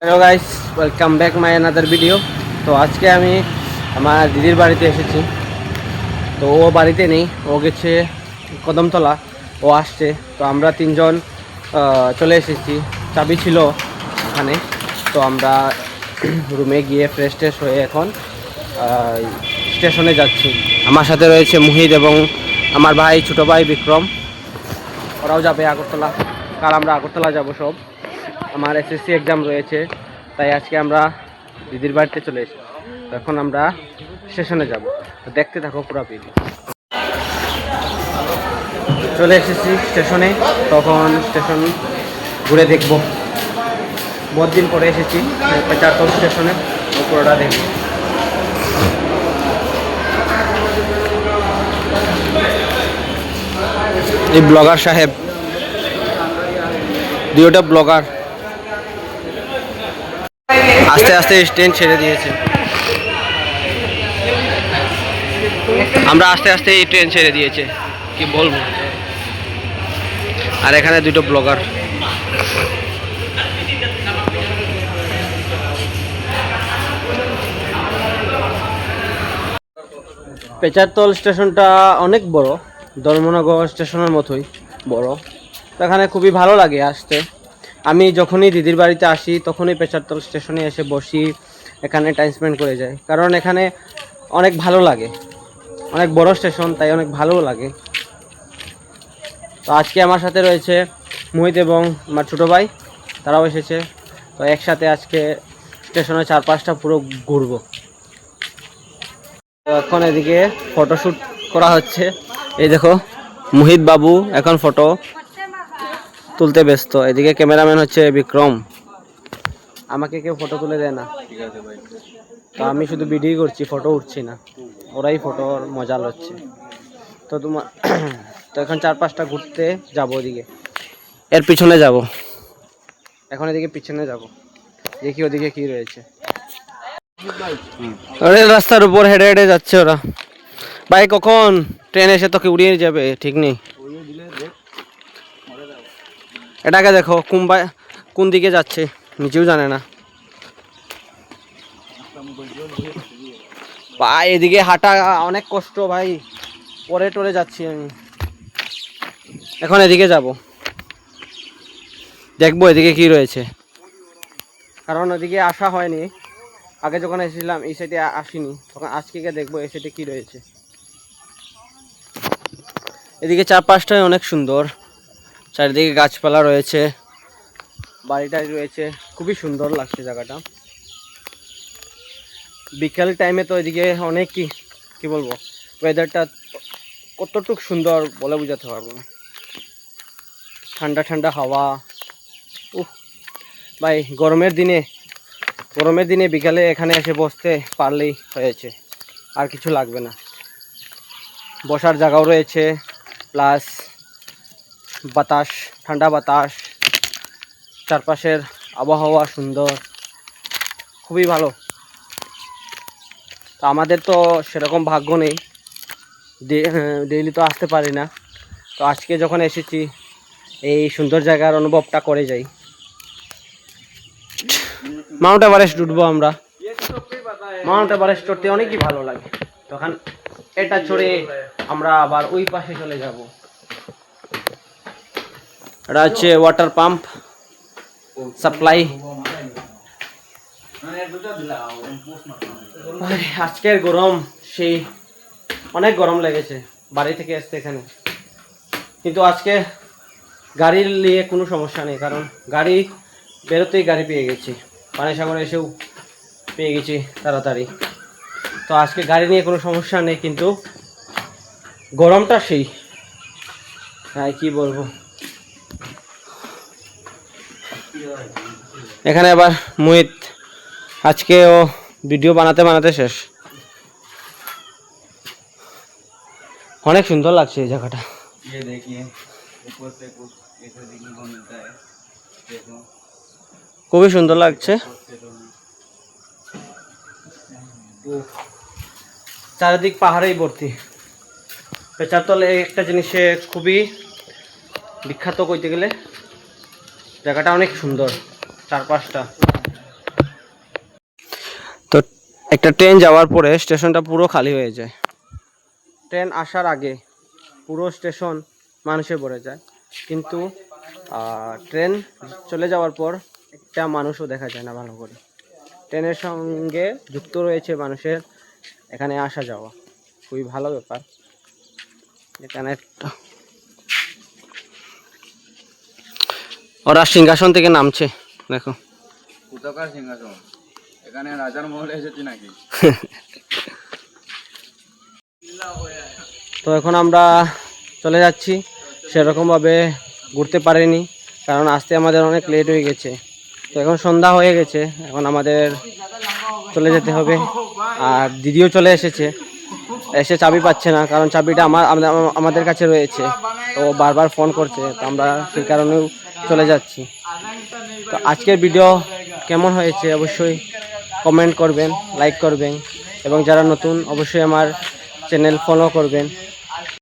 Hello guys, welcome back my another video. তো আজকে আমি আমার দিদির বাড়িতে এসেছি। তো ও বাড়িতে নেই, ও গেছে কদমতলা, ও আসছে। তো আমরা তিনজন চলে এসেছি। চাবি ছিল ওখানে। তো আমরা রুমে গিয়ে ফ্রেশ ট্রেশ হয়ে এখন স্টেশনে যাচ্ছি। আমার সাথে রয়েছে মুহিত এবং আমার ভাই, ছোটো ভাই বিক্রম। ওরাও যাবে আগরতলা। কাল আমরা আগরতলা যাব সব। আমার এসএসসি এক্সাম রয়েছে, তাই আজকে আমরা দিদির বাড়িতে চলে এসেছি। এখন আমরা স্টেশনে যাব, দেখতে থাকো পুরো ভিডিও। চলে এসেছি স্টেশনে, তখন স্টেশন ঘুরে দেখব। বহুত দিন পরে এসেছি পেচারতল স্টেশনে, পুরোটা দেখব। এই ব্লগার সাহেব, দুইটা ব্লগার আস্তে আস্তে ট্রেন ছেড়ে দিয়েছে। আমরা আস্তে আস্তে এই ট্রেন ছেড়ে দিয়েছে, কি বলবো। আর এখানে দুটো ব্লগার। পেচারতল স্টেশনটা অনেক বড়, ধর্মনগর স্টেশনের মতোই বড়। তো এখানে খুবই ভালো লাগে আসতে। আমি যখনই দিদির বাড়িতে আসি তখনই পেচারতল স্টেশনে এসে বসি, এখানে টাইম স্পেন্ড করে যাই, কারণ এখানে অনেক ভালো লাগে। অনেক বড় স্টেশন, তাই অনেক ভালোও লাগে। তো আজকে আমার সাথে রয়েছে মোহিত এবং আমার ছোটো ভাই, তারাও এসেছে। তো একসাথে আজকে স্টেশনে 4-5টা পুরো ঘুরবো। তো এখন এদিকে ফটোশ্যুট করা হচ্ছে। এই দেখো, মোহিত বাবু এখন ফটো তুলতে ব্যস্ত। এদিকে ক্যামেরাম্যান হচ্ছে বিক্রম। আমাকে কেউ ফটো তুলে দেয় না, তো আমি শুধু ভিডিও করছি, ফটো উঠছি না। ওরাই ফটোর মজা লচ্ছে। তো তোমার তো এখন 4-5টা ঘুরতে যাবো। ওদিকে এর পিছনে যাব, এখন এদিকে পিছনে যাব, দেখি ওদিকে কি রয়েছে। রেল রাস্তার উপর হেঁটে হেঁটে যাচ্ছে ওরা। ভাই কখন ট্রেন এসে তোকে উড়িয়ে যাবে ঠিক নেই। এটাকে দেখো কোন দিকে যাচ্ছে, নিজেও জানে না। ভাই এদিকে হাঁটা অনেক কষ্ট ভাই, পরে টরে যাচ্ছি আমি। এখন এদিকে যাব, দেখবো এদিকে কি রয়েছে, কারণ ওদিকে আসা হয়নি। আগে যখন এসেছিলাম এই সাইডে আসিনি, তখন আজকে দেখবো এই সাইডে কি রয়েছে। এদিকে 4-5টাই অনেক সুন্দর, চারিদিকে গাছপালা রয়েছে, বাড়িটাই রয়েছে, খুবই সুন্দর লাগছে জায়গাটা। বিকেল টাইমে তো এদিকে অনেক কি বলবো, ওয়েদারটা কতটুকু সুন্দর বলে বোঝাতে পারবো না। ঠান্ডা ঠান্ডা হাওয়া। ভাই গরমের দিনে বিকালে এখানে এসে বসতে পারলেই হয়েছে, আর কিছু লাগবে না। বসার জায়গাও রয়েছে, প্লাস বাতাস, ঠান্ডা বাতাস, চারপাশের আবহাওয়া সুন্দর, খুবই ভালো। তো আমাদের তো সেরকম ভাগ্য নেই, ডেইলি তো আসতে পারি না। তো আজকে যখন এসেছি এই সুন্দর জায়গার অনুভবটা করে যাই। মাউন্ট এভারেস্ট উঠবো আমরা। মাউন্ট এভারেস্ট চড়তে অনেকই ভালো লাগে। তখন এটা চড়ে আমরা আবার ওই পাশে চলে যাব। এটা হচ্ছে ওয়াটার পাম্প সাপ্লাই। আজকের গরম সেই অনেক গরম লেগেছে বাড়ি থেকে আসতে এখানে। কিন্তু আজকে গাড়ির নিয়ে কোনো সমস্যা নেই, কারণ গাড়ি বেরোতেই গাড়ি পেয়ে গেছি, পানিসাগরে এসেও পেয়ে গেছি তাড়াতাড়ি। তো আজকে গাড়ি নিয়ে কোনো সমস্যা নেই, কিন্তু গরমটা সেই, তাই কি বলবো। এখানে আবার মোহিত আজকে ও ভিডিও বানাতে শেষ। অনেক সুন্দর লাগছে এই জায়গাটা। খুবই সুন্দর লাগছে, চারিদিক পাহাড়েই ভর্তি। পেচারতলে একটা জিনিসে খুবই বিখ্যাত কইতে গেলে, জায়গাটা অনেক সুন্দর, 4-5টা একটা ট্রেন যাওয়ার পরে স্টেশনটা পুরো খালি হয়ে যায়। ট্রেন আসার আগে পুরো স্টেশন মানুষে ভরে যায়, কিন্তু ট্রেন চলে যাওয়ার পর একটা মানুষও দেখা যায় না ভালো করে। ট্রেনের সঙ্গে যুক্ত রয়েছে মানুষের এখানে আসা যাওয়া, খুবই ভালো ব্যাপার। এখানে ওরা সিংহাসন থেকে নামছে, দেখো কোথাকার সিংহাসন, এখানে রাজার মহলে এসেছি নাকি? তো এখন আমরা চলে যাচ্ছি, সেরকমভাবে ঘুরতে পারিনি কারণ আসতে আমাদের অনেক লেট হয়ে গেছে। তো এখন সন্ধ্যা হয়ে গেছে, এখন আমাদের চলে যেতে হবে। আর দিদিও চলে এসেছে, এসে চাবি পাচ্ছে না কারণ চাবিটা আমাদের কাছে রয়েছে। তো বারবার ফোন করছে, তো আমরা সেই কারণেও চলে যাচ্ছি। তো আজকের ভিডিও কেমন হয়েছে অবশ্যই কমেন্ট করবেন, লাইক করবেন, এবং যারা নতুন অবশ্যই আমার চ্যানেল ফলো করবেন।